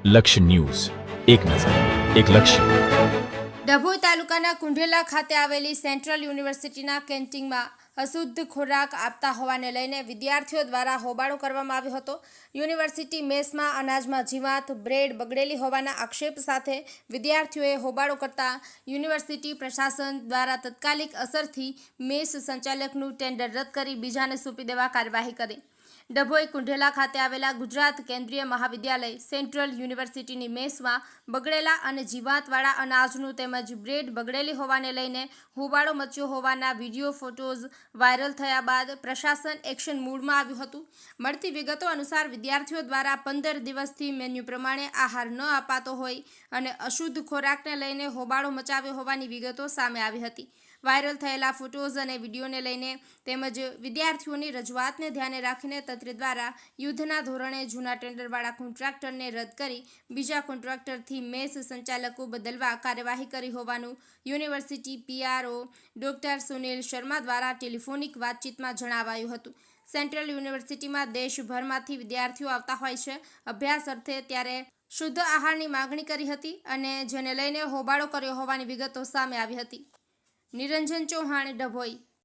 લક્ષ્ય ન્યૂઝ, એક નજર, એક લક્ષ્ય. ડભોઈ તાલુકાના કુંઢેલા ખાતે આવેલી સેન્ટ્રલ યુનિવર્સિટીના કેન્ટીનમાં અશુદ્ધ ખોરાક આપતા હોવાને લઈને વિદ્યાર્થીઓ દ્વારા હોબાળો કરવામાં આવ્યો હતો. યુનિવર્સિટી મેસમાં અનાજમાં જીવાત, બ્રેડ બગડેલી હોવાના આક્ષેપ સાથે વિદ્યાર્થીઓએ હોબાળો કરતા યુનિવર્સિટી પ્રશાસન દ્વારા તાત્કાલિક અસરથી મેસ સંચાલકનું ટેન્ડર રદ કરી બીજાને સોંપી દેવા કાર્યવાહી કરી. ડભોઈ કુંઢેલા ખાતે આવેલા ગુજરાત કેન્દ્રીય મહાવિદ્યાલય સેન્ટ્રલ યુનિવર્સિટીની મેસમાં બગડેલા અને જીવાતવાળા અનાજનું તેમજ બ્રેડ બગડેલી હોવાને લઈને હોબાળો મચ્યો હોવાના વિડીયો ફોટોઝ વાયરલ થયા બાદ પ્રશાસન એક્શન મૂડમાં આવ્યું હતું. મળતી વિગતો અનુસાર વિદ્યાર્થીઓ દ્વારા 15 દિવસથી મેન્યુ પ્રમાણે આહાર ન અપાતો હોય અને અશુદ્ધ ખોરાકને લઈને હોબાળો મચાવ્યો હોવાની વિગતો સામે આવી હતી. વાયરલ થયેલા ફોટોઝ અને વિડીયોને લઈને તેમજ વિદ્યાર્થીઓની રજૂઆતને ધ્યાને રાખીને તંત્ર દ્વારા યુદ્ધના ધોરણે જૂના ટેન્ડરવાળા કોન્ટ્રાક્ટરને રદ કરી બીજા કોન્ટ્રાક્ટરથી મેસ સંચાલકો બદલવા કાર્યવાહી કરી હોવાનું university PRO doctor Sunil Sharma દ્વારા ટેલિફોનિક વાતચીતમાં જણાવાયું હતું. સેન્ટ્રલ યુનિવર્સિટીમાં દેશભરમાંથી વિદ્યાર્થીઓ આવતા હોય છે અભ્યાસ અર્થે, ત્યારે શુદ્ધ આહારની માગણી કરી હતી અને જેને લઈને હોબાળો કર્યો હોવાની વિગતો સામે આવી હતી. નિરંજન ચૌહાણ, ડભોઈ.